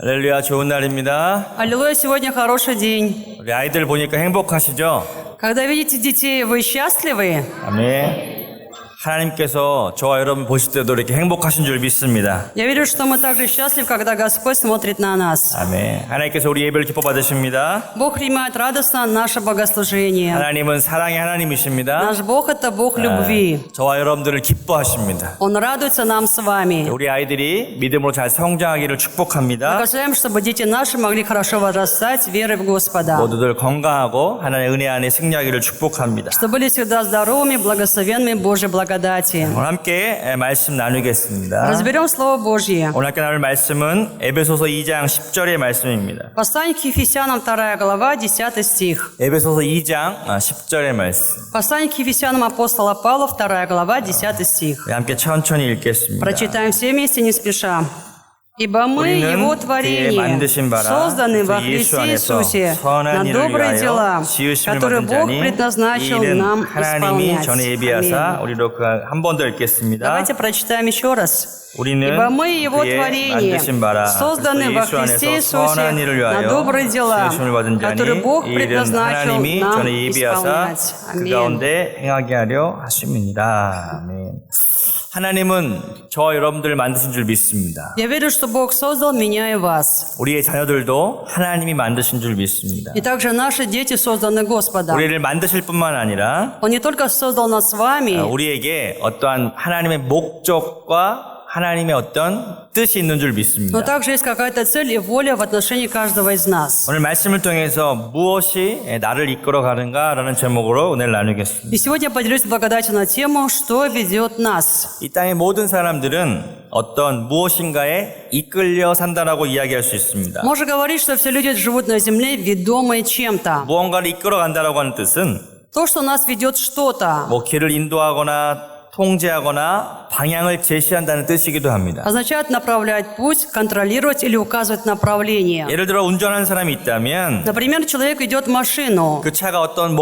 할렐루야, 좋은 날입니다. Аллилуйя, сегодня хороший день. 우리 아이들 보니까 행복하시죠? Когда видите детей, вы счастливы? 아멘. 하나님께서 저와 여러분 보실 때도 이렇게 행복하신 줄 믿습니다. Я верю, что мы также счастливы, когда Господь смотрит на нас. 아멘. 하나님께서 우리 예배를 기뻐 받으십니다. Бог принимает радостно наше богослужение. 하나님은 사랑의 하나님이십니다. Наш Бог – это Бог любви. 저와 여러분들을 기뻐하십니다. Он радуется нам с вами. 우리 아이들이 믿음으로 잘 성장하기를 축복합니다. Благословляем, чтобы дети наши могли хорошо возрастать верой в Господа. 모두들 건강하고 하나님의 은혜 안에 승리하기를 축복합니다. Чтобы были всегда здоровыми, благословенными Божьей благодати. 오늘 함께 말씀 나누겠습니다. Разберем Слово Божье. 오늘 함께 나눌 말씀은 에베소서 2장 10절의 말씀입니다. Послание к Ефесянам, 2 глава, 10 стих. 에베소서 2장 10절의 말씀. Послание к Ефесянам апостола Павла, 2 глава, 10 стих. 함께 천천히 읽겠습니다. Прочитаем все вместе, не спеша. «Ибо мы Его творение, созданы во Христе Иисусе на добрые дела, которые Бог предназначил нам исполнять». Аминь. 우리로 한 번 더 읽겠습니다. Давайте прочитаем еще раз. 우리는 «Ибо мы Его 그의 творение, 만드신 바라 созданы во Христе Иисусе на добрые дела, которые Бог предназначил 하나님이 нам 전에 예비하사 исполнять». 그 Аминь. 가운데 행하게 하려 하심이니라. 아멘. 하나님은 저와 여러분들을 만드신 줄 믿습니다. Я верю, что Бог создал меня и вас. 우리의 자녀들도 하나님이 만드신 줄 믿습니다. И также наши дети созданы Господом. 우리를 만드실 뿐만 아니라 Он не только создал нас с вами, 우리에게 어떠한 하나님의 목적과 하나님의 어떤 뜻이 있는 줄 но 믿습니다. также есть какая-то цель и воля в отношении каждого из нас. 오늘 말씀을 통해서 무엇이 나를 이끌어 가는가라는 제목으로 오늘 나누겠습니다. И сегодня я поделюсь благодатью на тему «Что ведет нас?». 이 땅의 모든 사람들은 어떤 무엇인가에 이끌려 산다라고 이야기할 수 있습니다. Можно говорить, что все люди живут на земле, ведомые чем-то. 무언가를 이끌어 간다라고 하는 뜻은 То, что нас ведет что-то, 뭐 길을 인도하거나 통제하거나 방향을 제시한다는 뜻이기도 합니다. означает направлять путь, контролировать или указывать направление. 예를 들어 운전하는 사람이 있다면 Например, человек ведет машину. 그 차가 어떤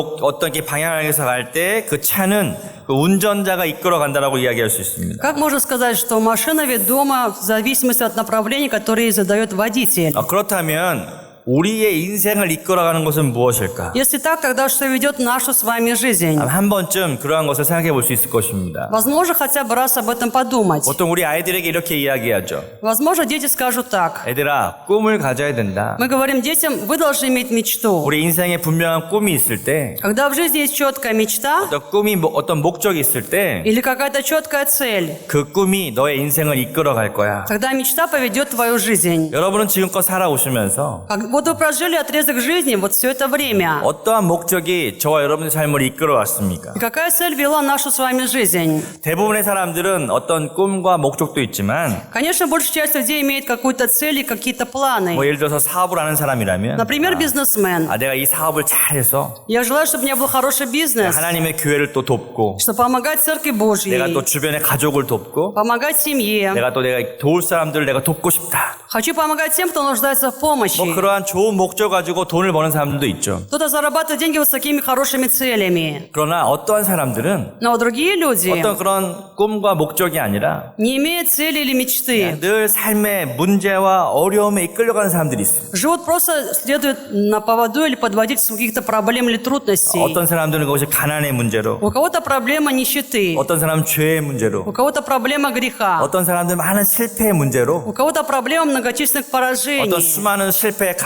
방향을 향해서 갈 때 그 차는 그 운전자가 이끌어 간다라고 이야기할 수 있습니다. Как можно сказать, что машина ведома в зависимости от направления, которое задает водитель? 그렇다면 우리의 인생을 이끌어가는 것은 무엇일까? Если так, тогда что ведет нашу с вами жизнь? 한 번쯤 그러한 것을 생각해 볼 수 있을 것입니다. Возможно, хотя бы раз об этом подумать. 보통 우리 아이들에게 이렇게 이야기하죠. Возможно, дети скажут так. 애들아, 꿈을 가져야 된다. Мы говорим детям, вы должны иметь мечту. 우리 인생에 분명한 꿈이 있을 때, Когда в жизни есть четкая мечта 어떤 목적이 있을 때, или какая-то четкая цель, 그 꿈이 너의 인생을 이끌어 갈 거야. тогда мечта поведет твою жизнь. 여러분은 지금껏 살아오시면서 Вот вы прожили отрезок жизни вот все это время. 어떠한 목적이 저와 여러분의 삶을 이끌어 왔습니까? И какая цель вела нашу с вами жизнь? 대부분의 사람들은 어떤 꿈과 목적도 있지만, Конечно, большая часть людей имеет какую-то цель и какие-то планы. 예를 들어서 사업을 하는 사람이라면, Например, бизнесмен. 내가 이 사업을 잘해서 Я желаю, чтобы у меня был хороший бизнес, 하나님의 교회를 또 돕고, чтобы помогать Церкви Божьей, 내가 또 주변의 가족을 돕고, помогать семье. 내가 도울 사람들을 내가 돕고 싶다. Хочу помогать тем, кто нуждается в помощи. 그러한 좋은 목적 가지고 돈을 버는 사람들도 있죠. Кто-то зарабатывает деньги вот с такими хорошими целями. 그러나 어떠한 사람들은 Но другие люди, 어떤 그런 꿈과 목적이 아니라 не имея цели или мечты, 늘 삶의 문제와 어려움에 이끌려가는 사람들이 있어요. живут просто, следуют на поводу или под водительством каких-то проблем или трудностей. 어떤 사람들은 그것이 가난의 문제로, У кого-то проблема нищеты, 어떤 사람은 죄의 문제로, у кого-то проблема греха, 어떤 사람들은 많은 실패의 문제로, у кого-то проблема многочисленных 어떤 поражений 수많은 실패의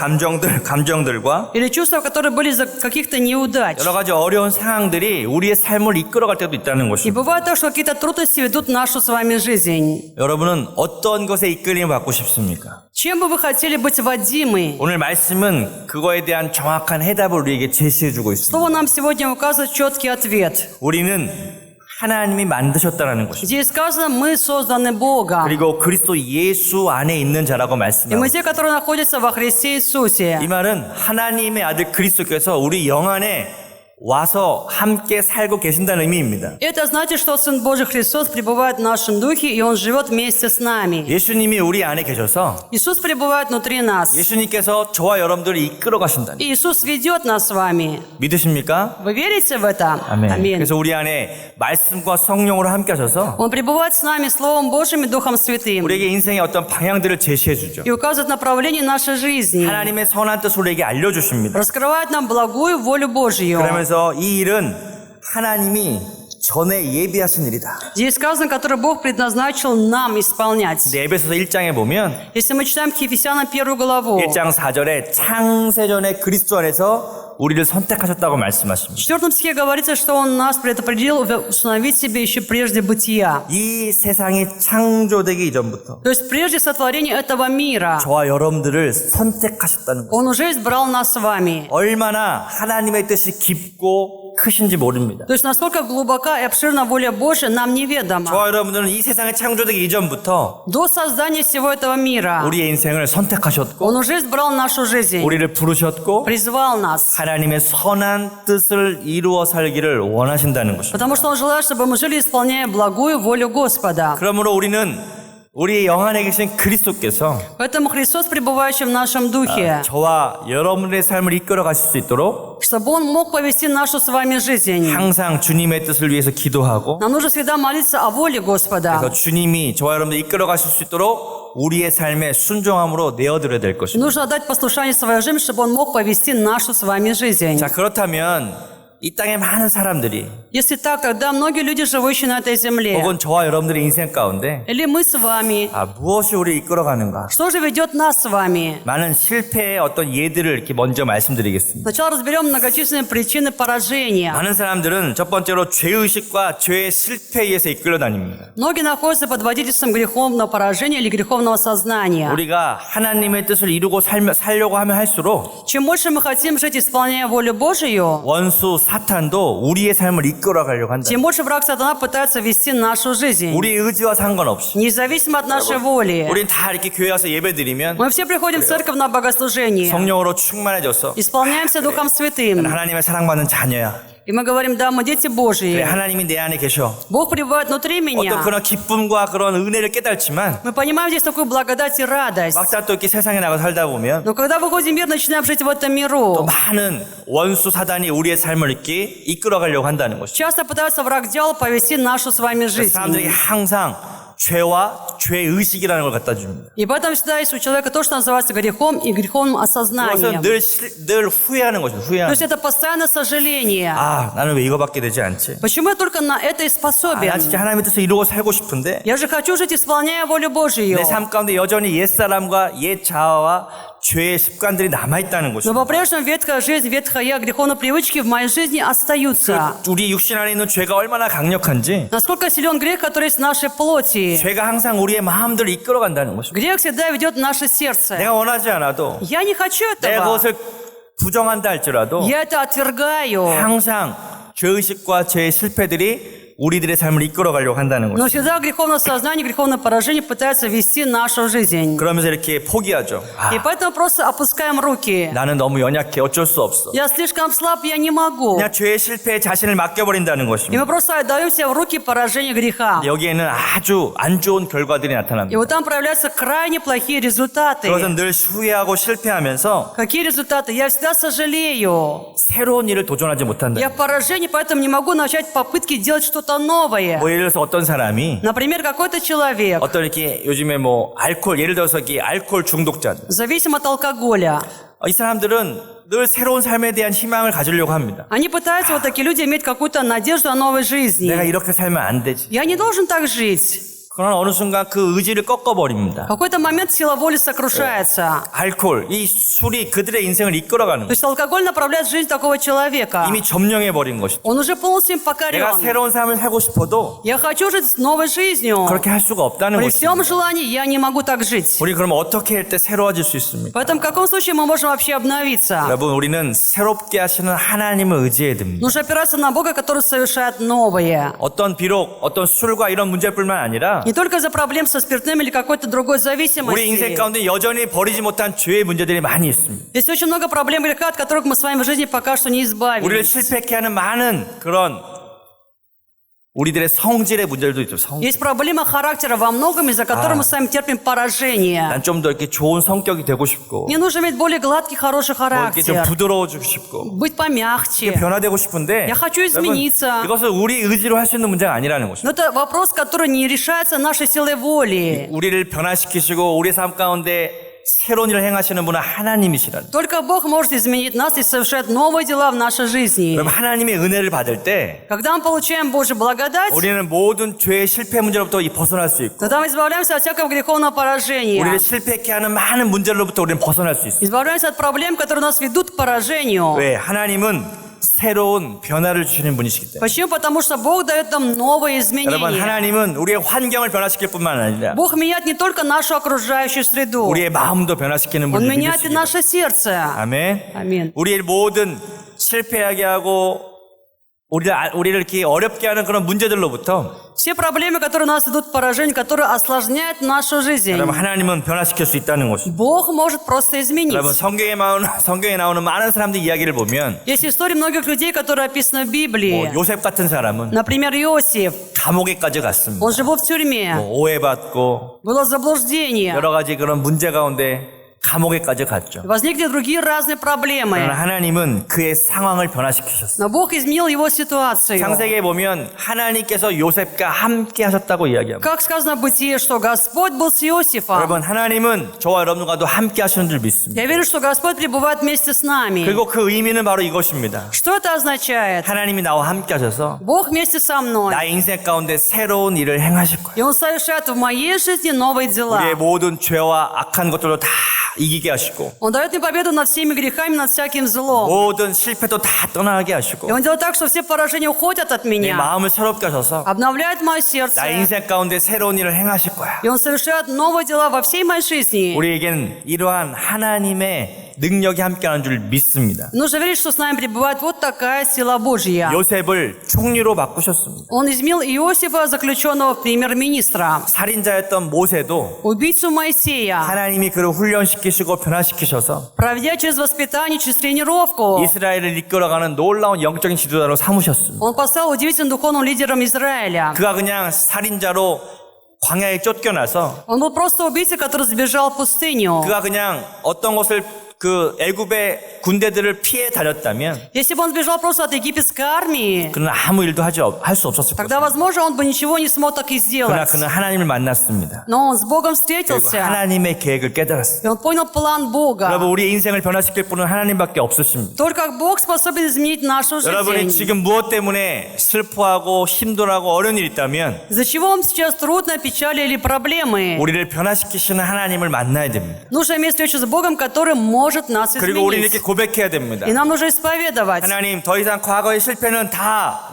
감정들과 или чувства, которые были из-за каких-то неудач. 여러 가지 어려운 상황들이 우리의 삶을 이끌어갈 때도 있다는 И 것입니다. бывает так, что какие-то трудности ведут нашу с вами жизнь. 여러분은 어떤 것에 이끌림을 받고 싶습니까? Чем бы вы хотели быть водимы? 오늘 말씀은 그거에 대한 정확한 해답을 우리에게 제시해주고 있습니다. Слово нам сегодня указывает четкий ответ. 우리는 하나님이 만드셨다라는 것입니다. Здесь сказано, мы созданы Богом. 그리고 그리스도 예수 안에 있는 자라고 И 말씀합니다. мы те, которые находятся во Христе Иисусе. 이 말은 하나님의 아들 그리스도께서 우리 영 안에 와서 함께 살고 계신다는 의미입니다. Это значит, что Сын Божий Христос пребывает в нашем духе, и Он живет вместе с нами. 예수님이 우리 안에 계셔서 Иисус пребывает внутри нас. 예수님께서 저와 여러분들을 이끌어 가신다는 И Иисус ведет нас с вами. 믿으십니까? Вы верите в это? 아멘. Аминь. 그래서 우리 안에 말씀과 성령으로 함께 하셔서 Он пребывает с нами Словом Божьим и Духом Святым. 우리에게 인생의 어떤 방향들을 제시해 주죠. И указывает направление нашей жизни. 하나님의 선한 뜻을 우리에게 알려주십니다. Раскрывает нам благую волю Божью. 그러면서 이 일은 하나님이 전에 예비하신 일이다. Здесь сказано, который Бог предназначил нам исполнять. 근데 에베소서 1장에 보면 Если мы читаем к Ефесянам 1 главу, 1장 4절에 창세전에 그리스도 안에서 우리를 선택하셨다고 말씀하십니다. в 4 стихе говорится, что Он нас предопределил установить себе еще прежде бытия. 이 세상이 창조되기 이전부터 То есть прежде сотворения этого мира 저와 여러분들을 선택하셨다는 것. Он уже избрал нас с вами. 얼마나 하나님의 뜻이 깊고 크신지 모릅니다. То есть насколько глубока и обширна воля Божья, нам неведомо. 저와 여러분들은 이 세상이 창조되기 이전부터 До создания всего этого мира 우리의 인생을 선택하셨고 Он уже избрал нашу жизнь, 우리를 부르셨고 призвал нас. 하나님의 선한 뜻을 이루어 살기를 원하신다는 것입니다. Потому что Он желает, чтобы мы жили, исполняя благую волю Господа. 그러므로 우리는 우리 영 안에 계신 그리스도께서 Поэтому Христос, пребывающий в нашем духе, 저와 여러분의 삶을 이끌어 가실 수 있도록 чтобы Он мог повести нашу с вами жизнь. 항상 주님의 뜻을 위해서 기도하고 Нам нужно всегда молиться о воле Господа. 그래서 주님이 저와 여러분들 이끌어 가실 수 있도록 우리의 삶에 순종함으로 내어드려야 될 것입니다. Нужно отдать послушание своей жизни, чтобы Он мог повести нашу с вами жизнь. 자, 그렇다면 이 땅의 많은 사람들이 Если так, тогда многие люди, живущие на этой земле, 혹은 저와 여러분들의 인생 가운데 или мы с вами, 무엇이 우리를 이끌어가는가? что же ведет нас с вами? 많은 실패의 어떤 예들을 이렇게 먼저 말씀드리겠습니다. Сначала разберем многочисленные причины поражения. 많은 사람들은 첫 번째로 죄의식과 죄의 실패에 의해서 이끌려 다닙니다. Многие находятся под водительством греховного поражения или греховного сознания. 우리가 하나님의 뜻을 이루고 살려고 하면 할수록 Чем больше мы хотим жить, исполняя волю Божию, 원수 사탄도 우리의 삶을 이끌어가려고 한다. тем больше враг сатана пытается вести нашу жизнь. 우리의 의지와 상관없이 Независимо от нашей воли. 우린 다 이렇게 교회 와서 예배드리면 Мы все приходим в церковь на богослужение, 성령으로 충만해져서 исполняемся Духом Святым. 하나님의 사랑받는 자녀야. И мы говорим, да, мы дети Божьи. 하나님이 내 안에 계셔. Бог пребывает внутри 어떤 меня. 그런 기쁨과 그런 은혜를 깨닫지만 Мы понимаем здесь такую благодать и радость. 막상 또 이렇게 세상에 나가 살다 보면 Но когда выходим в мир, начинаем жить в этом 또 миру. 많은 원수 사단이 우리의 삶을 이렇게 이끌어가려고 한다는 것이죠. Часто пытается враг дьявола повести нашу с вами жизнь. 사람들이 항상 죄와 죄의식이라는 걸 갖다 줍니다. И поэтому всегда есть у человека то, что называется грехом и греховным 그것은 осознанием. 늘 후회하는 것이죠. То 후회하는. есть это постоянное сожаление. 나는 왜 이거밖에 되지 않지? Почему я только на это и 나 способен? 진짜 하나님의 뜻을 이루고 살고 싶은데 Я же хочу жить, исполняя волю Божию. 내 삶 가운데 여전히 옛사람과 옛 자아와 죄의 습관들이 남아있다는 Но 것이죠. по-прежнему ветхая жизнь, ветхая я, греховные привычки в моей жизни остаются. 우리 육신 안에 있는 죄가 얼마나 강력한지 Насколько силен грех, который есть в нашей плоти. 죄가 항상 우리의 마음들을 이끌어간다는 것이죠. Грех всегда ведет наше сердце. 내가 원하지 않아도 Я не хочу 내가 этого. 그것을 부정한다 할지라도 Я это отвергаю. 항상 죄의식과 죄의 실패들이 우리들의 삶을 이끌어가려고 한다는 Но 것이죠. всегда греховное сознание, греховное поражение пытается вести нашу жизнь. 그러면서 이렇게 포기하죠. И поэтому просто опускаем руки. 나는 너무 연약해. 어쩔 수 없어. Я слишком слаб, я не могу. 그냥 죄의 실패에 자신을 맡겨버린다는 И 것입니다. мы просто отдаем себя в руки поражения греха. 여기에는 아주 안 좋은 결과들이 И 나타납니다. вот там проявляются крайне плохие результаты. 그것은 늘 후회하고 실패하면서 Какие результаты? Я всегда сожалею. 새로운 일을 도전하지 못한다. Я в поражении, поэтому не могу начать попытки делать что-то новое. 뭐 예를 들어서 어떤 사람이 Например, какой-то человек 어떤 이렇게 요즘에 뭐 알코올 예를 들어서 이렇게 알코올 중독자들 зависим от алкоголя. 이 사람들은 늘 새로운 삶에 대한 희망을 가지려고 합니다. Они пытаются, вот такие люди, иметь какую-то надежду о новой жизни. 내가 이렇게 살면 안 되지. Я не должен так жить. 그러나 어느 순간 그 의지를 꺾어버립니다. В какой-то момент сила воли сокрушается. 알코올, 이 술이 그들의 인생을 이끌어가는 То 거예요. есть алкоголь направляет жизнь такого человека. 이미 점령해버린 것이죠. Он уже полностью им 내가 покорен. 새로운 삶을 살고 싶어도 Я хочу жить с новой жизнью. 그렇게 할 수가 없다는 При 것입니다. всем желании я не могу так жить. 우리 그럼 어떻게 할 때 새로워질 수 있습니까? Поэтому в каком случае мы можем вообще обновиться? 여러분, 우리는 새롭게 하시는 하나님을 의지해야 됩니다. Нужно опираться на Бога, который совершает новое. 비록 어떤 술과 이런 문제뿐만 아니라 Не только из-за проблем со спиртным или какой-то другой 우리 인생 зависимости. 가운데 여전히 버리지 못한 죄의 문제들이 많이 있습니다. Есть очень много проблем греха, от которых мы с вами в жизни пока что не 우리를 избавились. 실패케 하는 많은 그런 우리들의 성질의 문제들도 있죠. 성질. Есть проблема характера во многом, из-за которой мы с вами терпим поражение. 난 좀 더 이렇게 좋은 성격이 되고 싶고, Мне нужно иметь более гладкий, хороший 뭐 이렇게 좀 характер. 부드러워지고 싶고, Быть помягче. 변화되고 싶은데, Я хочу измениться. 이것을 우리 의지로 할 수 있는 문제가 아니라는 것이죠. Но это вопрос, который не решается нашей силой воли. 우리를 변화시키시고 우리 삶 가운데 새로운 일을 행하시는 분은 하나님이시라는. Только Бог может изменить нас и совершать новые дела в нашей жизни. 그럼 하나님의 은혜를 받을 때 Когда мы получаем Божью благодать, 우리는 모든 죄의 실패 문제로부터 벗어날 수 있고, тогда мы избавляемся от всякого греховного поражения. 우리를 실패케 하는 많은 문제로부터 우리는 벗어날 수 있어요. Избавляемся от проблем, которые нас ведут к поражению. 왜? 하나님은 새로운 변화를 주시는 분이시기 때문에. Почему? Потому что Бог дает нам новые 여러분, изменения. 하나님은 우리의 환경을 변화시킬 뿐만 아니라 Бог меняет не только нашу окружающую среду, 우리의 마음도 변화시키는 Он 분을 меняет и 믿으시기 наше сердце. 아멘. Аминь. 우리의 모든 실패하게 하고 우리를 이렇게 어렵게 하는 그런 문제들로부터 Все проблемы, которые нас идут к поражению, которые осложняют нашу жизнь, 여러분, 하나님은 변화시킬 수 있다는 것입니다. Бог может просто изменить. 여러분, 성경에 나오는 많은 사람들 이야기를 보면 Есть истории многих людей, которые описаны в Библии. 요셉 같은 사람은 Например, Иосиф. 감옥에까지 갔습니다. Он же был в тюрьме. 오해받고 Было заблуждение. 여러 가지 그런 문제 가운데 감옥에까지 갔죠. Возникли другие разные проблемы. 그러나 하나님은 그의 상황을 변화시키셨어요. Но Бог изменил его ситуацию. 창세기에 보면 하나님께서 요셉과 함께 하셨다고 이야기합니다. Как сказано в Бытие, что Господь был с Иосифом. 여러분, 하나님은 저와 여러분과도 함께 하시는 줄 믿습니다. Я верю, что Господь пребывает вместе с нами. 그리고 그 의미는 바로 이것입니다. Что это означает? 하나님이 나와 함께 하셔서 Бог вместе со мной. 나의 인생 가운데 새로운 일을 행하실 거예요. И Он совершает в моей жизни новые дела. 우리의 모든 죄와 악한 것들도 다 이기게 하시고 Он дает мне победу над всеми грехами, над всяким злом. 모든 실패도 다 떠나게 하시고 И Он делает так, что все поражения уходят от 내 меня. 마음을 새롭게 하셔서 Обновляет мое 나의 сердце. 인생 가운데 새로운 일을 행하실 거야. И Он совершает новые дела во всей моей жизни. 우리에겐 이러한 하나님의 능력이 함께하는 줄 믿습니다. Нужно верить, что с нами пребывает вот такая сила Божья. 요셉을 총리로 바꾸셨습니다. Он изменил Иосифа, заключенного в премьер-министра. 살인자였던 모세도 Убийцу Моисея, 하나님이 그를 훈련시키시고 변화시키셔서 проведя через воспитание, через тренировку, 이스라엘을 이끌어가는 놀라운 영적인 지도자로 삼으셨습니다. Он поставил удивительным духовным лидером Израиля. 그가 그냥 살인자로 광야에 쫓겨나서 Он был просто убийцей, который сбежал в пустыню. 그가 그냥 어떤 것을 그 애굽의 군대들을 피해 다녔다면 Если бы он сбежал просто от египетской армии, 그는 아무 일도 할 수 없었을 тогда, 것입니다. возможно, он бы ничего не смог так и 그러나 сделать. 그는 하나님을 만났습니다. Но он с Богом 그리고 встретился, 하나님의 계획을 깨달았습니다. и он понял план Бога. 여러분, 우리 인생을 변화시킬 분은 하나님밖에 없으십니다. Только Бог способен изменить нашу 여러분이 жизнь. 지금 무엇 때문에 슬퍼하고 힘들어하고 어려운 일이 있다면 Из-за чего вам сейчас трудно, печали или проблемы? 우리를 변화시키시는 하나님을 만나야 됩니다. Нужно иметь встречу с Богом, который может нас 그리고 우리는 이렇게 изменить. 고백해야 됩니다. И нам нужно исповедовать. 하나님, 더 이상 과거의 실패는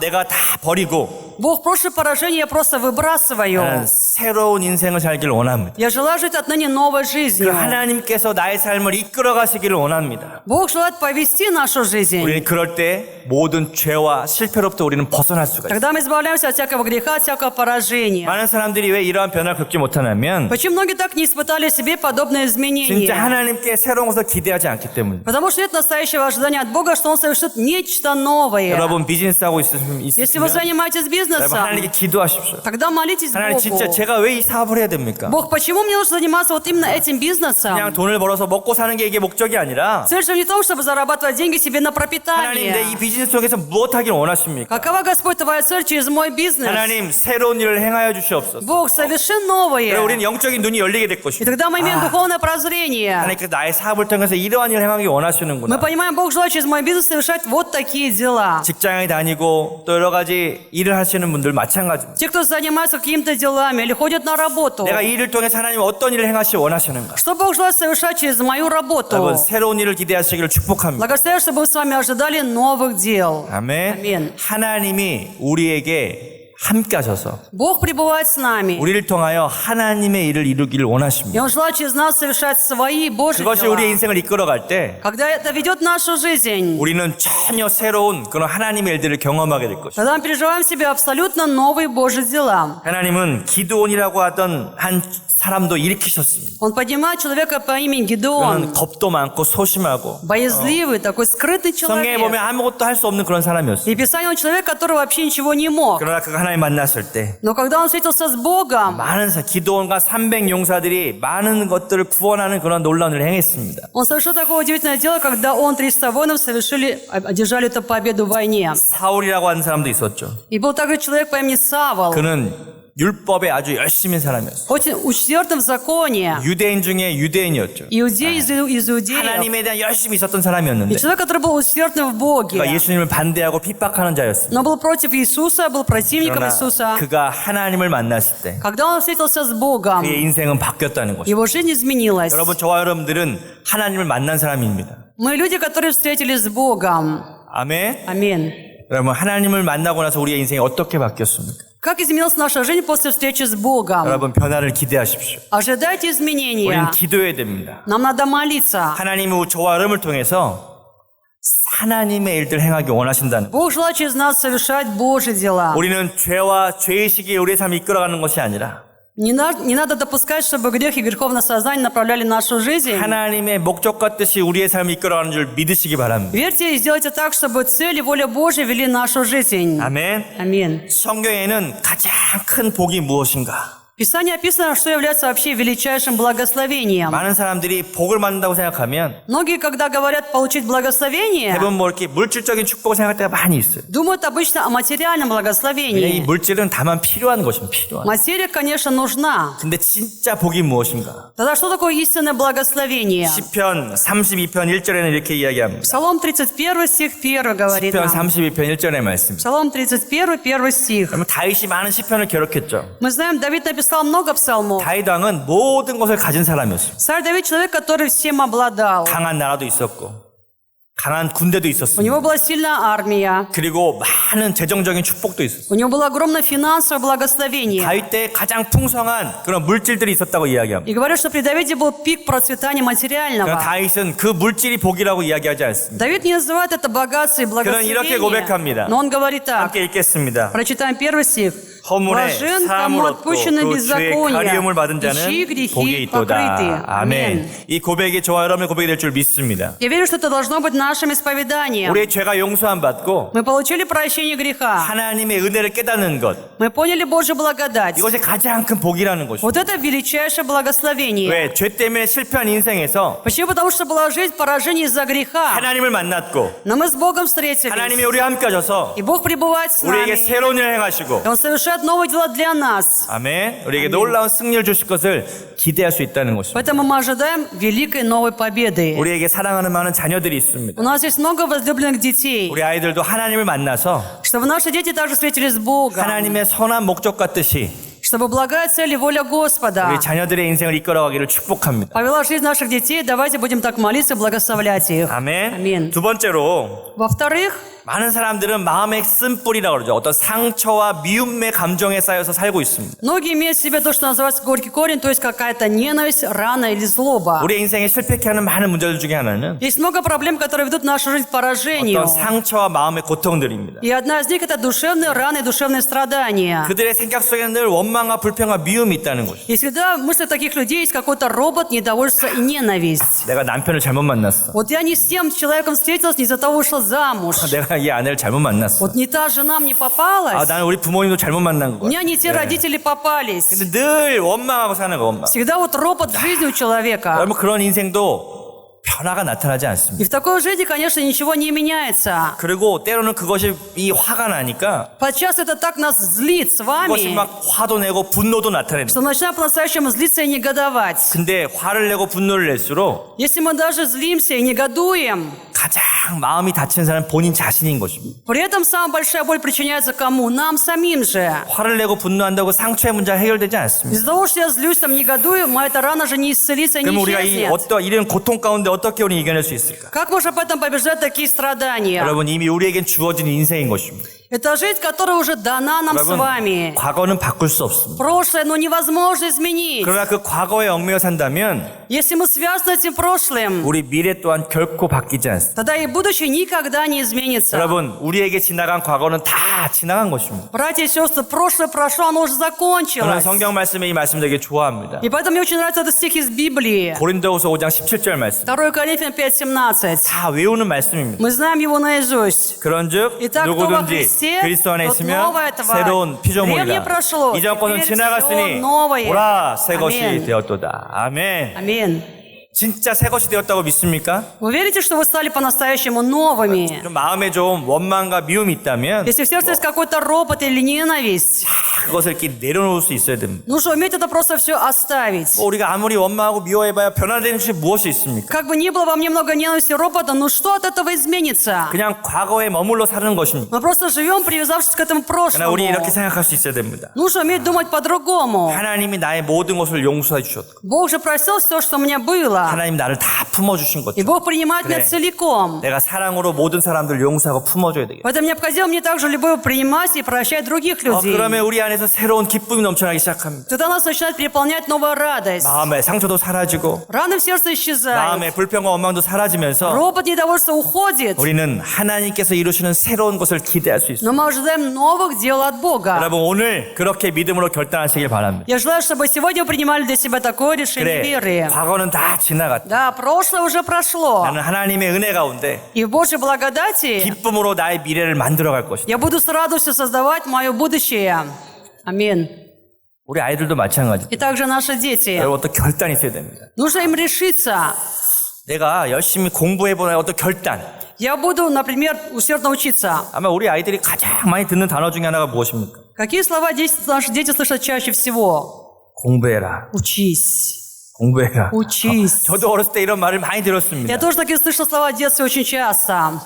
내가 다 버리고 Бог, прошлое поражение я просто 나는 выбрасываю. 새로운 인생을 살기를 원합니다. Я желаю жить отныне новой 그 жизнью. 하나님께서 나의 삶을 이끌어 가시기를 원합니다. Бог желает повести нашу жизнь. 우리는 그럴 때 모든 죄와 실패로부터 우리는 벗어날 수가 있어요. Тогда мы избавляемся от всякого греха, от всякого поражения. 많은 사람들이 왜 이러한 변화를 겪지 못하냐면 Почему многие так не испытали в себе подобные 진짜 изменения? 하나님께 새로운 것을 기대하지 않기 때문에. Потому что нет настоящего ожидания от Бога, что Он совершит нечто новое. 여러분 비즈니스하고 Если вы 있으면 занимаетесь 여러분 бизнесом, 하나님께 기도하십시오. тогда молитесь 하나님 진짜 Богу. 제가 왜 이 사업을 해야 됩니까? Бог, почему мне нужно заниматься вот именно этим бизнесом? 그냥 돈을 벌어서 먹고 사는 게 이게 목적이 아니라 Цель же не в том, чтобы зарабатывать деньги себе на 하나님 내 이 пропитание. 비즈니스 속에서 무엇 하길 원하십니까? Какова, Господь, твоя цель через мой бизнес? 하나님 새로운 일을 행하여 주시옵소서. Бог, соверши 그래 новое. 우리는 영적인 눈이 열리게 될 И 것이다. тогда мы имеем духовное прозрение. 하나님께서 나의 사업을 통해서 이러한 일을 행하기 Мы 원하시는구나. понимаем, Бог желает через мой бизнес совершать вот такие дела. 직장에 다니고 또 여러 가지 일을 하시는 분들 마찬가지입니다. Те, кто занимается какими-то делами или ходят на работу. 내가 이 일을 통해서 하나님 어떤 일을 행하시 원하시는가? Что Бог желает совершать через мою работу? 여러분 새로운 일을 기대하시기를 축복합니다. Благословляю, чтобы мы с вами ожидали новых дел. 아멘. 아멘. 하나님이 우리에게 함께 하셔서 Бог пребывает с нами. 우리를 통하여 하나님의 일을 이루기를 И 원하십니다. Он желает через нас совершать свои Божьи 그것이 우리의 дела. 인생을 이끌어갈 때 Когда это ведет нашу жизнь, 우리는 전혀 새로운 그런 하나님의 일들을 경험하게 될 것입니다. когда мы переживаем в себе абсолютно новые Божьи дела. 하나님은 기드온이라고 하던 한 사람도 일으키셨습니다. Он поднимает человека по имени 그는 Гедеон. 겁도 많고 소심하고 Боязливый, такой скрытый 성경에 человек. 보면 아무것도 할 수 없는 그런 사람이었어요. И Писание, он человек, который вообще ничего не мог. 그러나 그가 하나님 만났을 때 Но когда он встретился с Богом, 많은 기드온과 300용사들이 많은 것들을 구원하는 그런 놀라운 일을 행했습니다. он совершил такое удивительное дело, когда он 300 воинов одержали эту победу в войне. 사울이라고 하는 사람도 있었죠. И был также человек по имени Савол, 그는 율법에 아주 열심인 사람이었어요. очень усердным в законе. 유대인 중에 유대인이었죠. Иудей из иудеев. 하나님에 대한 열심히 있었던 И 사람이었는데 человек, который был усердным в Боге. 그가 예수님을 반대하고 핍박하는 자였습니다. Но был против Иисуса, был противником 그러나 Иисуса. 그가 하나님을 만났을 때 Когда он встретился с Богом, 그의 인생은 바뀌었다는 것입니다. его жизнь изменилась. 여러분, 저와 여러분들은 하나님을 만난 사람입니다. Мы люди, которые встретились с Богом. 아멘. Аминь. 여러분, 하나님을 만나고 나서 우리의 인생이 어떻게 바뀌었습니까? Как изменилась наша жизнь после встречи с Богом? 여러분, 변화를 기대하십시오. Ожидайте 우리는 изменения. 기도해야 됩니다. Нам надо молиться. 하나님은 저와 여러분을 통해서 하나님의 일들 행하기 원하신다는 Бог желает через нас совершать Божьи дела. 우리는 죄와 죄의식이 우리의 삶을 и끌어가는 것이 아니라 Не надо допускать, чтобы грех и греховное сознание направляли нашу жизнь. 하나님의 목적과 뜻이 우리의 삶을 이끌어가는 줄 믿으시기 바랍니다. Верьте и сделайте так, чтобы цель и воля Божья вели нашу жизнь. 아멘. Аминь. 성경에는 가장 큰 복이 무엇인가? В Писании описано, что является вообще величайшим благословением. 많은 사람들이 복을 받는다고 생각하면 Многие, когда говорят получить благословение, 대부분 뭐 이렇게 물질적인 축복을 생각할 때가 많이 있어요. думают обычно о материальном 이 благословении. 물질은 다만 필요한 것입니다. 필요한. Материя, конечно, нужна. 근데 진짜 복이 무엇인가? Тогда что такое истинное благословение? 시편 32편 1절에는 이렇게 이야기합니다. Псалом 31, стих 1 говорит 시편 нам. 32편 1절의 말씀. Псалом 31, 1 стих. 그러면 다윗이 많은 시편을 기록했죠. Мы знаем, Давид написал много псалмов. 다윗 왕은 모든 것을 가진 사람이었습니다. Царь Давид человек, который всем обладал. 강한 나라도 있었고 강한 군대도 У 있었습니다. него была сильная армия. 그리고 많은 재정적인 축복도 있었어요. У него было огромное финансовое благословение. 다윗 때 가장 풍성한 그런 물질들이 있었다고 이야기합니다. И говорят, что при Давиде был пик процветания 그러나 материального. 다윗은 그 물질이 복이라고 이야기하지 않습니다. Давид не называет это богатство и 그는 이렇게 고백합니다. благословение. Но он говорит так. 함께 읽겠습니다. Прочитаем первый стих. 허물에 Блажен, кому 사함을 얻고 отпущены 그 죄의 가리움을 받은 беззакония, и чьи 자는 복이 грехи 있도다. покрыты. 아멘. 이 고백이 저와 여러분의 고백이 될 줄 믿습니다. Я верю, что это должно быть нашим исповеданием. 우리의 죄가 용서함 받고 Мы получили прощение греха. 하나님의 은혜를 깨닫는 것, Мы поняли Божью благодать. 이것이 가장 큰 복이라는 것입니다. Вот это величайшее благословение. 왜? 죄 때문에 실패한 인생에서 Почему? Потому что была жизнь поражение из-за греха. 하나님을 만났고 Но мы с Богом встретились. 하나님이 우리와 함께 하셔서 И Бог пребывает с 우리에게 нами. 새로운 일을 행하시고 И Он совершает новые дела для нас. 아멘. 우리에게 놀라운 승리를 주실 것을 기대할 수 있다는 것입니다. Поэтому мы ожидаем великой новой победы. 우리에게 사랑하는 많은 자녀들이 있습니다. У нас есть много возлюбленных детей. 우리 아이들도 하나님을 만나서 Чтобы наши дети также встретились с Богом. 하나님의 선한 목적과 뜻이 Чтобы благая цель и воля Господа 우리 자녀들의 인생을 이끌어가기를 축복합니다. повела жизнь наших детей. Давайте будем так молиться и благословлять их. 아멘. Аминь. 두 번째로 Во-вторых, 많은 사람들은 마음의 쓴뿌리라고 그러죠. 어떤 상처와 미움의 감정에 쌓여서 살고 있습니다. многие имеют в себе то, что называется горький корень, то есть какая-то ненависть, рана или злоба. 우리 인생에 실패케 하는 많은 문제들 중에 하나는 Есть много проблем, которые ведут нашу жизнь к поражению. 어떤 상처와 마음의 고통들입니다. И одна из них – это душевные раны, душевные страдания. 그들의 생각 속에는 늘 원망과 불평과 미움이 있다는 것이죠. И всегда в мыслях таких людей есть какой-то робот, недовольство и ненависть. 내가 남편을 잘못 만났어. Вот я не с тем человеком встретилась, не из-за того вышла замуж. 내가 이 아내를 잘못 만났어. Вот не та жена мне попалась. 나는 우리 부모님도 잘못 만난 У 거 меня не те 같아. родители попались. 근데 늘 원망하고 사는 거 원망. Всегда вот робот в жизни у человека. 여러분 그런 인생도 변화가 나타나지 И 않습니다. в такой жизни, конечно, ничего не меняется. 그리고 때로는 그것이 이 화가 나니까 Подчас это так нас злит с 그것이 вами, 막 화도 내고 분노도 나타내는. что начинаем по-настоящему злиться и негодовать. 근데 화를 내고 분노를 낼수록 Если мы даже злимся и негодуем, 가장 마음이 다친 사람은 본인 자신인 것입니다. при этом самая большая боль причиняется кому? Нам самим же. 화를 내고 분노한다고 상처의 문제가 해결되지 않습니다. Из-за того, что я злюсь, там негодую, эта рана же не исцелится и не 그럼 우리가 이 исчезнет. 이런 고통 가운데 어떻게 우리 이겨낼 수 있을까? Как можно поэтому побеждать такие страдания? 여러분 이미 우리에겐 주어진 인생인 것입니다. Это жизнь, которая уже дана нам с 여러분, вами. 과거는 바꿀 수 없습니다. Прошлое, но невозможно изменить. 그러나 그 과거에 얽매여 산다면 Если мы связаны с этим прошлым, 우리 미래 또한 결코 바뀌지 않습니다. тогда и будущее никогда не изменится. 여러분, 우리에게 지나간 과거는 다 지나간 것입니다. Братья и сестры, прошлое прошло, оно уже 저는 закончилось. 성경 말씀에 이 말씀 되게 좋아합니다. И поэтому мне очень нравится этот стих из Библии. 고린도후서 5장 17절 말씀. 2 Коринфянам 5:17. 다 외우는 말씀입니다. Мы знаем его наизусть. 그런즉 Итак, кто во 누구든지 Христе, 그리스도 안에 тот 있으면 новая тварь. 새로운 피조물이라. Древнее прошло, 이전 것은 теперь 지나갔으니 всё новое. 보라 새 것이 아멘. 되었도다. 아멘. Аминь. 진짜 새 것이 되었다고 믿습니까? Вы верите, что вы стали по-настоящему новыми? 좀 마음에 좀 원망과 미움이 있다면 Если в сердце есть какой-то ропот или ненависть, 그것을 이렇게 내려놓을 수 있어야 됩니다. нужно уметь это просто все оставить. 우리가 아무리 원망하고 미워해봐야 변화되는 것이 무엇이 있습니까? Как бы ни было во мне много ненависти и ропота, но что от этого изменится? 그냥 과거에 머물러 사는 것입니다. Мы просто живем, привязавшись к этому 그러나 우리 прошлому. 이렇게 생각할 수 있어야 됩니다. Нужно уметь думать по-другому. 하나님이 나의 모든 것을 용서해 주셨고 Бог же простил все, что у меня было. 하나님 나를 다 품어주신 И 것처럼 Бог принимает меня 그래. целиком. 내가 사랑으로 모든 사람들 용서하고 품어줘야 되겠다. Поэтому необходимо мне также любовью принимать и прощать других людей. 그러면 우리 안에서 새로운 기쁨이 넘쳐나기 시작합니다. Тогда нас начинает переполнять новая радость. 마음의 상처도 사라지고 Раны в сердце исчезают. 마음의 불평과 원망도 사라지면서 Ропот, недовольство уходит. 우리는 하나님께서 이루시는 새로운 것을 기대할 수 있습니다. Но мы ожидаем новых дел от Бога. 여러분 오늘 그렇게 믿음으로 결단하시길 바랍니다. Я желаю, чтобы сегодня вы принимали для себя такое решение 그래, веры. 과거는 다 지나갔다. Да, прошлое уже прошло. 나는 하나님의 은혜 가운데 И в Божьей благодати 기쁨으로 나의 미래를 만들어갈 것이다. я буду с радостью создавать мое будущее. Аминь. 우리 아이들도 마찬가지. И также наши дети. 여러분 어떤 결단이 있어야 됩니다. Нужно им решиться. 내가 열심히 공부해보는 어떤 결단. Я буду, например, усердно учиться. 아마 우리 아이들이 가장 많이 듣는 단어 중에 하나가 무엇입니까? Какие слова наши дети слышат чаще всего? 공부해라. Учись. 공부해라. Учись. 저도 어렸을 때 이런 말을 많이 들었습니다. Я тоже такие слышала слова в детстве очень часто.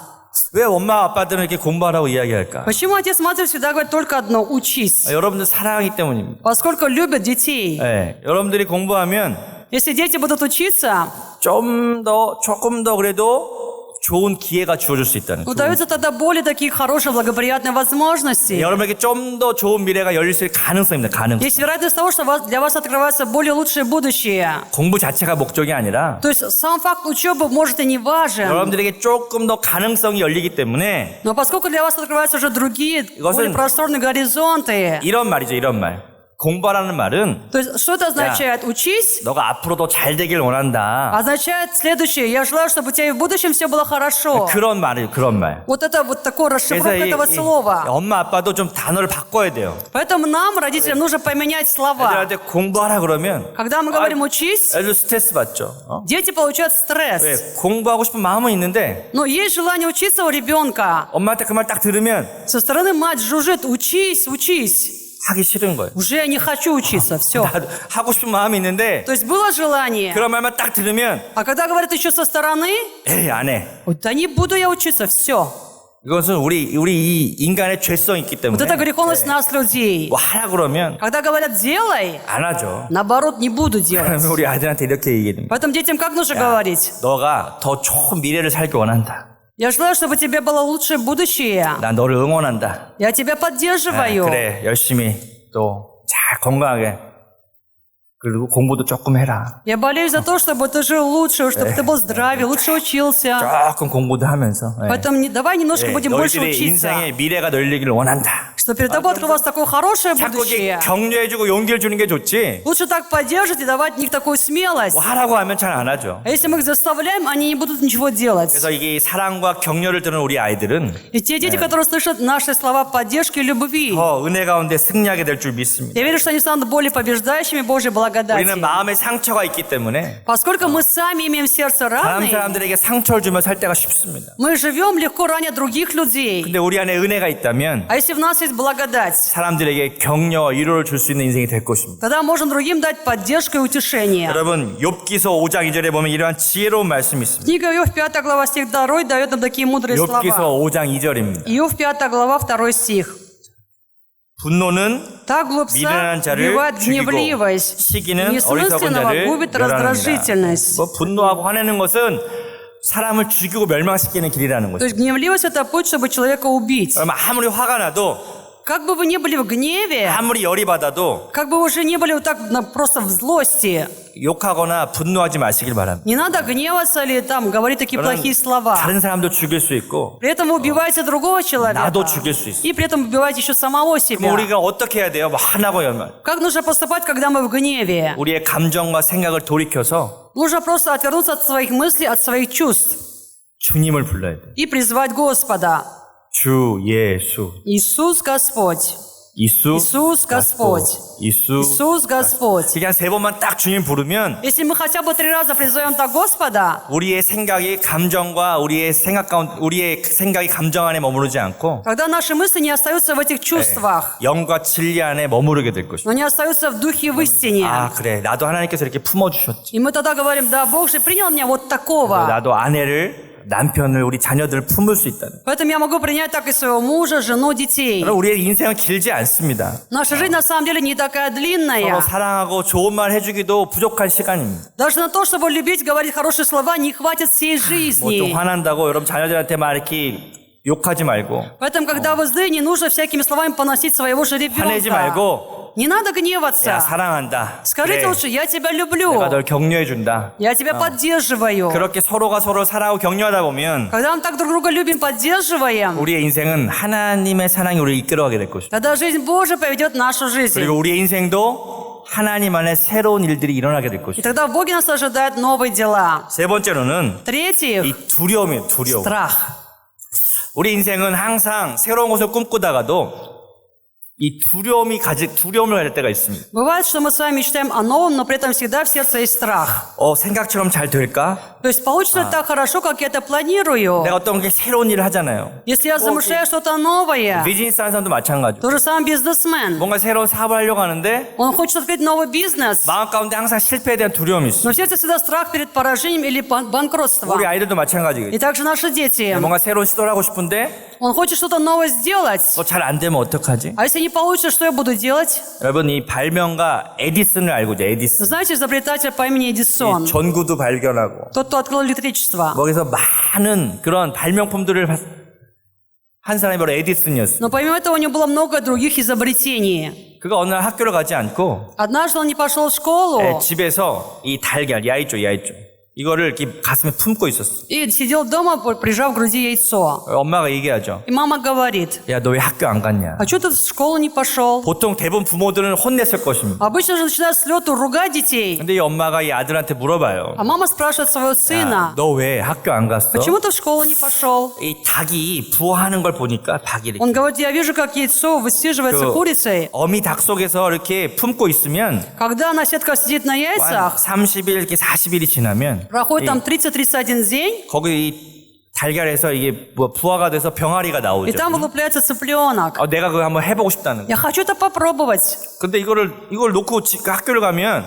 왜 엄마 아빠들은 이렇게 공부하라고 이야기할까? Почему отец и мать всегда говорят только одно – учись? 여러분들 사랑하기 때문입니다. Поскольку любят детей. 네, 여러분들이 공부하면 Если дети будут учиться, 조금 더 그래도 좋은 기회가 주어질 수 있다는 거죠. удаются тогда более такие хорошие, благоприятные возможности. 여러분에게 좀 더 좋은 미래가 열릴 수 있는 가능성입니다. 가능성. Есть вероятность того, что для вас открывается более лучшее будущее. 공부 자체가 목적이 아니라 То есть сам факт учебы может и не важен. 여러분들에게 조금 더 가능성이 열리기 때문에 Но поскольку для вас открываются уже другие, 이것은- более просторные горизонты. 이런 말이죠. 이런 말. 공부하라는 말은 То есть что это означает? Учись 너가 앞으로도 잘 되길 원한다. означает следующее. Я желаю, чтобы у тебя и в будущем все было хорошо. 그런 말이에요. 그런 말. Вот это вот такое 그래서 расшифровка этого слова. 엄마 아빠도 좀 단어를 바꿔야 돼요. Поэтому нам, родителям, нужно поменять слова. 애들한테 공부하라 그러면 Когда мы говорим «учись», 애들 스트레스 받죠. дети получают 왜? стресс. 공부하고 싶은 마음은 있는데 Но есть желание учиться у ребенка. 엄마한테 그 말 딱 들으면 Со стороны мать жужжит «учись, учись». 하기 싫은 거예요. Уже я не хочу учиться, все. 나도 하고 싶은 마음이 있는데 То есть было желание, 그런 말만 딱 들으면 а когда говорят еще со стороны, 에이 안 해. да не буду я учиться, все. 이것은 우리 이 인간의 죄성이 있기 Вот 때문에 это греховность нас, людей. 뭐 하라 그러면 Когда говорят «делай», 안 하죠. наоборот, не буду делать. 그러면 우리 아들한테 이렇게 얘기합니다. Поэтому детям как нужно говорить? 너가 더 좋은 미래를 살기 원한다. Я желаю, чтобы тебе было лучшее будущее. 난 너를 응원한다. Я тебя поддерживаю. 그래 열심히 또 잘 건강하게 그리고 공부도 조금 해라. Я болею за то, чтобы ты жил лучше, чтобы ты был здравее, лучше учился. 조금 공부도 하면서 Поэтому давай немножко будем больше 너희들의 учиться. 인생의 미래가 열리기를 원한다. Что перед тобой открылось такое хорошее 자꾸 이게 будущее. 격려해주고 용기를 주는 게 좋지. Лучше так поддерживать и давать в них такую смелость. 뭐 하라고 하면 잘 안 하죠. А если мы их заставляем, они не будут ничего делать. 그래서 이게 사랑과 격려를 들은 우리 아이들은 И те дети, которые слышат наши слова поддержки и любви, 더 은혜 가운데 승리하게 될 줄 믿습니다. я верю, что они станут более побеждающими Божьей благодати. 우리는 마음에 상처가 있기 때문에 Поскольку мы сами имеем в сердце 다른 раны, 사람들에게 상처를 주며 살 때가 쉽습니다. мы живем легко раня других людей. 근데 우리 안에 은혜가 있다면 А если в нас есть благодать, 사람들에게 격려, 위로를 줄 수 있는 인생이 될 것입니다. тогда можем другим дать поддержку и утешение. 여러분 욥기서 5장 2절에 보면 이러한 지혜로운 말씀이 있습니다. Книга Иов, 5 глава, стих 2, дает нам такие мудрые 욥기서 слова. 5장 2절입니다. Иов, 5 глава, 2 стих. 분노는 Так глупца 미련한 자를 убивает 죽이고 гневливость, 시기는 어리석은 несмысленного 자를 губит 멸하느니라. раздражительность. 뭐 분노하고 화내는 것은 사람을 죽이고 멸망시키는 길이라는 То 거죠. есть гневливость — это путь, чтобы человека убить. 그러면 아무리 화가 나도, Как бы вы ни были в гневе, 아무리 열이 받아도 как бы вы уже не были вот так просто в злости, 욕하거나 분노하지 마시길 바랍니다. не надо гневаться или там говорить такие плохие слова. 다른 사람도 죽일 수 있고 При этом вы убиваете другого человека. 나도 죽일 수 있어. И при этом убиваете еще самого 그럼 себя. 우리가 어떻게 해야 돼요? 화나고 열만. Как нужно поступать, когда мы в гневе? 우리의 감정과 생각을 돌이켜서 Нужно просто отвернуться от своих мыслей, от своих чувств 주님을 불러야 돼. и призвать Господа. 주 예수. Иисус Господь. 이수. Иисус Господь. 이수. Иисус Господь. 이게 한 3번만 딱 주님 부르면 Если мы хотя бы 3 раза призовем так Господа, 우리의 생각이 감정과 우리의 생각이 감정 안에 머무르지 않고 тогда наши мысли не остаются в этих чувствах, 영과 진리 안에 머무르게 될 것이다. но не остаются в духе и в истине. 아 그래 나도 하나님께서 이렇게 품어주셨지. И мы тогда говорим: да, Бог же принял меня вот такого. 나도 아내를 남편을 우리 자녀들을 품을 수 있다는. Поэтому я могу принять так и своего мужа, жену, детей. 그럼 우리의 인생은 길지 않습니다. Наша жизнь на самом деле не такая 서로 длинная. 사랑하고 좋은 말 해주기도 부족한 시간입니다. Даже на то, чтобы любить, говорить хорошие слова, не хватит всей 뭐 좀 жизни. 화난다고 여러분 자녀들한테 막 이렇게 욕하지 말고 Поэтому, когда вы злы, не нужно всякими словами поносить своего же 화내지 ребенка. 말고 Не надо 야 гневаться. 사랑한다. Скажите 그래, лучше: я тебя люблю. 내가 널 격려해 준다. Я тебя поддерживаю. 그렇게 서로가 서로 사랑하고 격려하다 보면 Когда мы так друг друга любим, поддерживаем, 우리의 인생은 하나님의 사랑이 우리를 이끌어가게 될 것이다. тогда жизнь Божия поведет нашу жизнь. 그리고 우리의 인생도 하나님 안에 새로운 일들이 일어나게 될 И 것이다. тогда в Боге нас ожидают новые дела. 세 번째로는 В-третьих, 이 두려움이에요. 두려움. страх. 우리 인생은 항상 새로운 것을 꿈꾸다가도 이 두려움을 가질 때가 있습니다. Бывает, что мы с вами мечтаем о новом, но при этом всегда в сердце есть страх. 생각처럼 잘 될까? То есть получится ли так хорошо, как я это планирую? 내가 어떤 게 새로운 일을 하잖아요. Если я замышляю что-то новое, 비즈니스 하는 사람도 마찬가지고. то же самое бизнесмен. 뭔가 새로운 사업을 하려고 하는데 Он хочет открыть новый бизнес, 마음 가운데 항상 실패에 대한 두려움이 있어. но в сердце всегда страх перед поражением или банкротством. 우리 아이들도 마찬가지겠지. И также наши дети. 뭔가 새로운 시도를 하고 싶은데 Он хочет что-то новое сделать. 잘 안 되면 어떡하지? А если не получится, что я буду делать? 여러분 이 발명가 에디슨을 알고 있죠. 에디슨. Знаете, изобретатель по имени Эдисон, 전구도 발견하고 тот, кто открыл электричество. 거기서 많은 그런 발명품들을 한 사람이 바로 에디슨이었어요. Но помимо этого у него было много других изобретений. 그가 어느 날 학교를 가지 않고 Однажды он не пошел в школу 집에서 이 달걀, 야이쪼 이거를 이렇게 가슴에 품고 있었어. и сидел дома, прижав к груди яйцо. 엄마가 얘기하죠. И мама говорит: 야, 너 왜 학교 안 갔냐? а что ты в школу не пошел? 보통 대부분 부모들은 혼냈을 것입니다. Обычно же начинают с лету ругать детей. 근데 이 엄마가 이 아들한테 물어봐요. А мама спрашивает своего сына: 너 왜 학교 안 갔어? почему ты в школу не пошел? 이 닭이 부화하는 걸 보니까 닭이 이렇게 Он говорит: я вижу, как яйцо высиживается 그 курицей. 어미 닭 속에서 이렇게 품고 있으면 Когда она сетка сидит на 한 яйцах, 30일, 이렇게 40일이 지나면 проходит там 30-31 день, 거기 이 달걀에서 이게 뭐 부화가 돼서 병아리가 и 나오죠. там вылупляется цыпленок. 내가 그거 한번 해보고 싶다는 거. Я хочу это попробовать. 근데 이걸 놓고 학교를 가면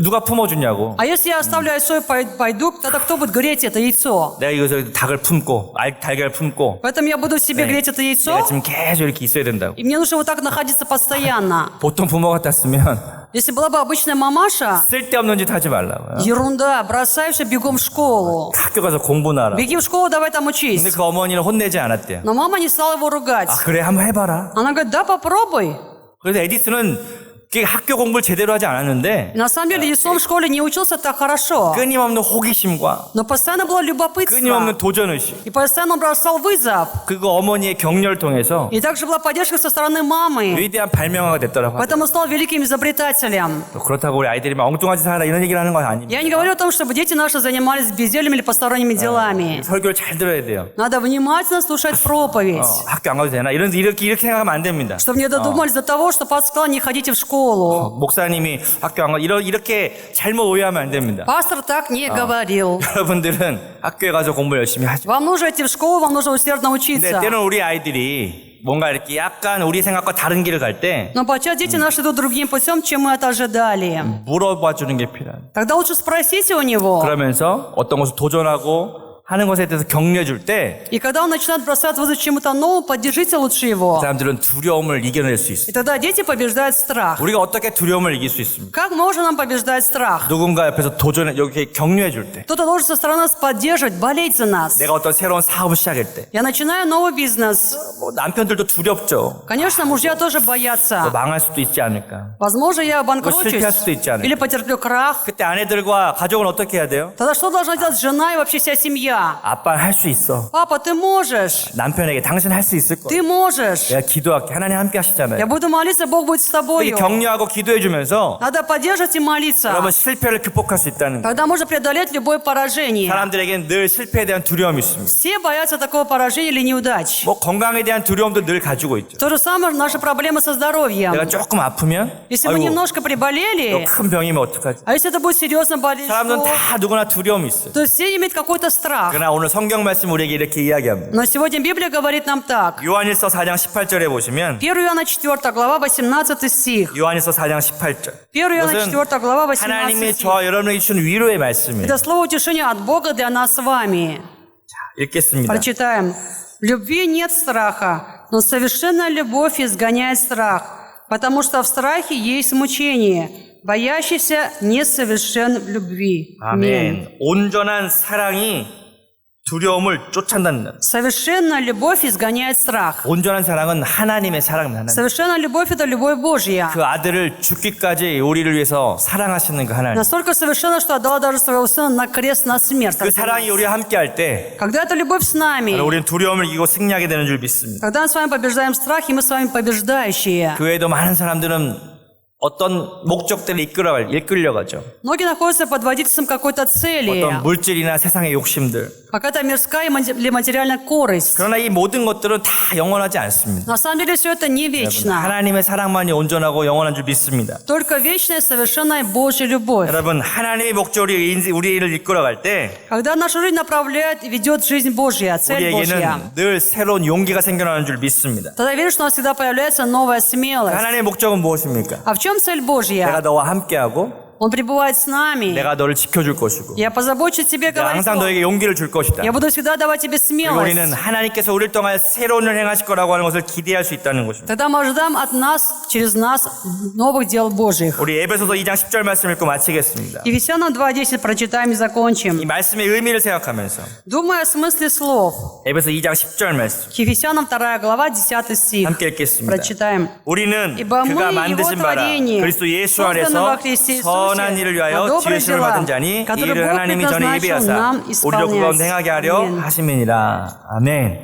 누가 품어주냐고. А если я оставлю яйцо и пойду, тогда кто будет греть это яйцо? 내가 이것을 닭을 품고 달걀 품고 Поэтому я буду в себе греть это 내가 яйцо, 지금 계속 이렇게 있어야 된다고. и мне нужно вот так находиться постоянно. 보통 부모 같았으면 Если была бы обычная мамаша, 쓸데없는 짓 하지 말라고요. ерунда, бросай все, бегом в школу. 학교 가서 공부나 하라. Беги в школу, давай там 근데 учись. 그 어머니는 혼내지 않았대요. Но мама не стала его ругать. 그래 한번 해봐라. Она говорит: да, попробуй. 그래서 에디슨은 학교 공부를 제대로 하지 않았는데 И на самом деле Эдисон в школе не учился так хорошо, 끊임없는 호기심과 но постоянно было любопытство. 끊임없는 도전의식 И постоянно он бросал вызов. 그거 어머니의 격려를 통해서 И также была поддержка со стороны мамы. 위대한 발명가가 됐더라고요. Поэтому стал великим изобретателем. 그렇다고 우리 아이들이 막 엉뚱한 짓을 하라 이런 얘기를 하는 건 아닙니다. Я не говорю о том, чтобы дети наши занимались бездельем или посторонними делами. 설교를 잘 들어야 돼요. Надо внимательно слушать проповедь. 학교 안 가도 되나? 이렇게 생각하면 안 됩니다. Чтобы не додумались до того, что пастор сказал: не ходите в школу. 목사님이 학교 안 가 이렇게 잘못 오해하면 안 됩니다. Пастор так не говорил. 여러분들은 학교에 가서 공부 열심히 하죠. Вам нужно идти в школу, вам нужно усердно 근데 учиться. 때는 우리 아이들이 뭔가 이렇게 약간 우리 생각과 다른 길을 갈 때 Но подчас дети наши идут другим путем, чем мы это ожидали. 물어봐 주는 게 필요해요. Тогда лучше спросите у него. 그러면서 어떤 것을 도전하고 하는 것에 대해서 격려해 줄 때 И когда он начинает бросать вызов чему-то новому, поддержите лучше его. 사람들은 두려움을 이겨낼 수 И 있어요. тогда дети побеждают страх. 우리가 어떻게 두려움을 이길 수 있습니까? Как можно нам побеждать страх? 누군가 옆에서 도전해 여기 격려해 줄 때, Кто-то должен со стороны нас поддерживать, болеть за нас. 내가 어떤 새로운 사업을 시작할 때, Я начинаю новый бизнес. 뭐 남편들도 두렵죠. Конечно, мужья тоже 뭐 боятся. 망할 수도 있지 않을까. Возможно, я 실패할 수도 обанкрочусь 있지 않을까. или потерплю крах. 그때 아내들과 가족은 어떻게 해야 돼요? Тогда что должна делать жена и вообще вся семья? 아빠 할 수 있어. Папа, ты можешь. 남편에게 당신 할 수 있을 거야. Ты можешь. 내가 기도할게. 하나님 함께 하시잖아요. Я буду молиться, Бог будет с 이렇게 тобою. 격려하고 기도해 주면서 Надо поддерживать и молиться. 여러분 실패를 극복할 수 있다는 거예요. Тогда можно преодолеть любое поражение. 사람들에게는 늘 실패에 대한 두려움이 있습니다. Все боятся такого поражения или неудач. 뭐 건강에 대한 두려움도 늘 가지고 있죠. То же самое наши проблемы со здоровьем. 내가 조금 아프면 Если мы 아이고, немножко приболели, 큰 병이면 어떡하지? а если это будет серьезно болеть, 사람들은 что? 다 누구나 두려움이 있어요. То все имеют какой-то страх. 그러나 오늘 성경 말씀 우리에게 이렇게 이야기합니다. Но сегодня Библия говорит нам так. 요한일서 4장 18절에 보시면 1 Иоанна 4 глава 18 стих. 요한일서 4장 18절. 1 Иоанна 4 глава 18 하나님이 стих. 저와 여러분에게 주신 위로의 말씀이에요. Это слово утешения от Бога для нас с вами. 읽겠습니다. Прочитаем. В любви нет страха, но совершенная любовь изгоняет страх, потому что в страхе есть мучение. Боящийся несовершен в любви. 아멘. 온전한 사랑이 두려움을 쫓아낸다. Совершенная любовь изгоняет страх. 온전한 사랑은 하나님의 사랑입니다. 하나님. Совершенная любовь – это любовь Божья. 그 아들을 죽기까지 우리를 위해서 사랑하시는 그 하나님. Настолько совершенно, что отдала даже своего сына на крест, на смерть. 그 사랑이 우리와 함께 할 때 Когда эта любовь с нами, 우리는 두려움을 이기고 승리하게 되는 줄 믿습니다. когда мы с вами побеждаем страх, и мы с вами побеждающие. 교회에도 많은 사람들은 어떤 목적들을 이끌려가죠. Многие находятся под водительством какой-то цели, 어떤 물질이나 세상의 욕심들. какая-то мирская или материальная корость. 그러나 이 모든 것들은 다 영원하지 않습니다. На самом деле все это не 여러분, вечно. 하나님의 사랑만이 온전하고 영원한 줄 믿습니다. Только вечная, совершенная Божья любовь. 여러분, 하나님의 목적이 우리를 이끌어갈 때 Когда нашу жизнь направляет и ведет жизнь Божья, цель Божья, 우리에게는 늘 새로운 용기가 생겨나는 줄 믿습니다. тогда веришь, что у нас всегда появляется новая смелость. 하나님의 목적은 무엇입니까? А в чем цель Божья? 내가 너와 함께하고 Он пребывает с нами. 내가 너를 지켜줄 것이고 Я позабочусь о тебе, 내가 говорит 항상 Он. 너에게 용기를 줄 것이다. Я буду всегда давать тебе 그리고 우리는 смелость. 하나님께서 우리를 통하여 새로운 일을 행하실 거라고 하는 것을 기대할 수 있다는 것입니다. Тогда мы ожидаем от нас, через нас, новых дел Божьих. 우리 에베소서 2장 10절 말씀 읽고 마치겠습니다. Ефесянам 2:10 прочитаем и 이 закончим. 말씀의 의미를 생각하면서 Думая о смысле слов. 에베소 2장 10절 말씀 Ефесянам 2 глава, 10 стих. 함께 읽겠습니다. Прочитаем. 우리는 Ибо мы 그가 Его 만드신 바라 творение, 그리스도 예수 созданное 안에서 во Христе 선한 Иисусе, 일을 на 위하여 добрые 지으심을 дела, 받은 자니 이 которые 일을 Бог 하나님이 전에 предназначил 예비하사 нам 우리로 그가 исполнять. 행하게 하려 아멘. 하심이니라. 아멘.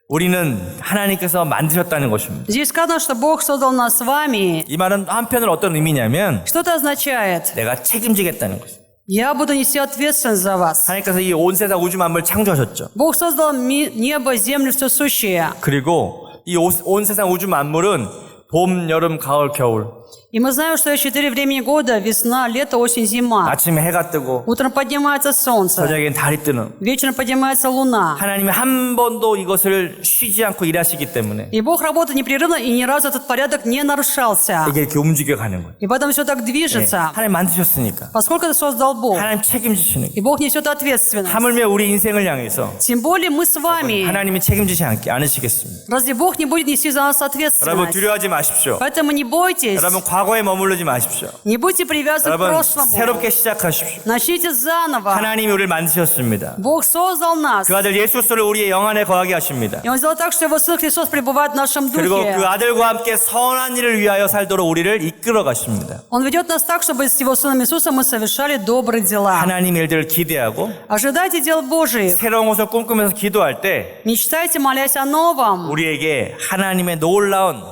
우리는 하나님께서 만드셨다는 것입니다. Здесь сказано, что Бог создал нас с вами. 이 말은 한편으로 어떤 의미냐면 Что это означает? 내가 책임지겠다는 것입니다. Я буду нести ответственность за вас. 하나님께서 이 온 세상 우주 만물을 창조하셨죠. Бог создал небо, землю, все сущее. 그리고 이 온 세상 우주 만물은 봄, 여름, 가을, 겨울. И мы знаем, что есть 4 времени года: весна, лето, осень, зима. 아침에 해가 뜨고 Утром поднимается солнце, 저녁엔 달이 뜨는. вечером поднимается луна. 하나님이 한 번도 이것을 쉬지 않고 일하시기 때문에 И Бог работает непрерывно, и ни разу этот порядок не нарушался. 이게 이렇게 움직여가는 거예요. И поэтому все так 네. движется, 하나님 만드셨으니까 поскольку это создал Бог. 하나님 책임지시는 И 거예요. Бог несет ответственность. 하물며 우리 인생을 향해서 Тем более мы с вами. 하나님이 책임지지 않으시겠습니다. Разве Бог не будет нести за нас 여러분 ответственность? 두려워하지 마십시오. Поэтому не бойтесь. 여러분 과거에 머무르지 마십시오. Не будьте привязаны к 여러분 прошлому. 새롭게 시작하십시오. Начните заново. 하나님이 우리를 만드셨습니다. Бог создал нас. 그 아들 예수 그리스도를 우리의 영 안에 거하게 하십니다. И Он сделал так, что Его Сын Христос пребывает в нашем 그리고 духе. 그 아들과 함께 선한 일을 위하여 살도록 우리를 이끌어 가십니다. Он ведет нас так, чтобы с Его Сыном Иисусом мы совершали добрые дела. 하나님 일들을 기대하고 Ожидайте дел Божьих. 새로운 것을 꿈꾸면서 기도할 때 Мечтайте, молясь о новом. 우리에게 하나님의 놀라운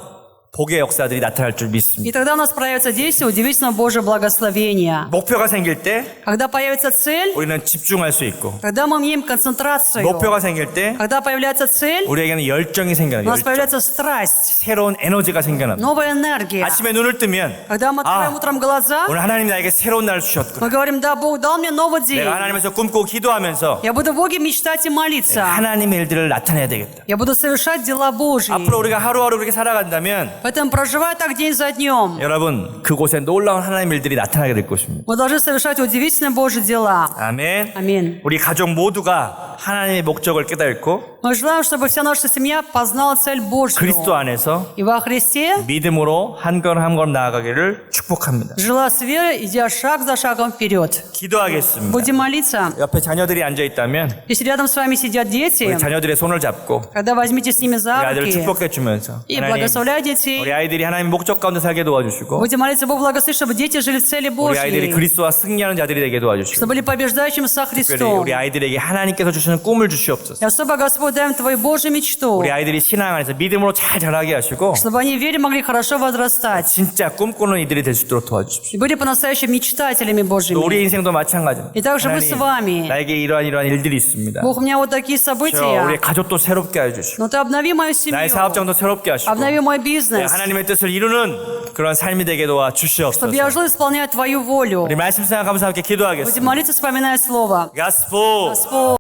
복의 역사들이 나타날 줄 И 믿습니다. тогда у нас проявится действие удивительного Божьего благословения. 목표가 생길 때 Когда появится цель, 우리는 집중할 수 있고 когда мы имеем концентрацию. 목표가 생길 때 Когда появляется цель, 우리에게는 열정이 у 생겨나요. нас 열정. появляется страсть, 새로운 에너지가 생겨납니다. новая энергия. 아침에 눈을 뜨면 Когда мы открываем 아, утром глаза, 오늘 하나님이 나에게 새로운 날을 주셨구나. мы говорим: да, Бог дал мне новый день. 내가 하나님에서 꿈꾸고 기도하면서 Я буду в Боге мечтать и молиться. 하나님의 일들을 나타내야 되겠다. Я буду совершать дела Божьи. 앞으로 우리가 하루하루 그렇게 살아간다면 Поэтому проживай так день за днем. 여러분 그곳에 놀라운 하나님의 일들이 나타나게 될 것입니다. Мы должны совершать удивительные Божьи дела. 아멘. Аминь. 우리 가족 모두가 하나님의 목적을 깨닫고 Мы желаем, чтобы вся наша семья познала цель 그리스도 Божью. 안에서 И во Христе 믿음으로 한 걸음 한 걸음 나아가기를 축복합니다. жила с верой, идя шаг за шагом вперед. 기도하겠습니다. Будем молиться. 옆에 자녀들이 앉아 있다면 Если рядом с вами сидят дети, 우리 자녀들의 손을 잡고 когда возьмите с ними 우리 за 아이들을 руки 축복해 주면서 и 하나님 благословляя детей, 우리 아이들이 하나님의 목적 가운데 살게 도와주시고 будем молиться Богу благословить, чтобы дети жили в цели 우리 아이들이 Божьей, 그리스도와 승리하는 자들이 되게 도와주시고 чтобы были побеждающими со 특별히 Христом. 우리 아이들에게 하나님께서 주시는 꿈을 주시옵소서. И особо, Господь, дай им Твою Божью мечту, 우리 아이들이 신앙 안에서 믿음으로 잘 자라게 하시고 чтобы они в вере могли хорошо возрастать 진짜 꿈꾸는 이들이 될 수 있도록 도와주십시오. и были по-настоящему мечтателями 또 Божьими. 우리 인생도 마찬가지입니다. И также мы с вами. 나에게 이러한 일들이 있습니다. Бог, у меня вот такие 저 우리 события, 가족도 새롭게 해주시고 но Ты обнови мою 나의 семью, 사업장도 새롭게 하시고 обнови мой бизнес, 하나님의 뜻을 이루는 그런 삶이 되게 도와주시옵소서. чтобы я жил, исполняя Твою волю. 우리 말씀 생각하면서 함께 기도하겠습니다. Будем молиться, вспоминая Слово. Господь, Господь,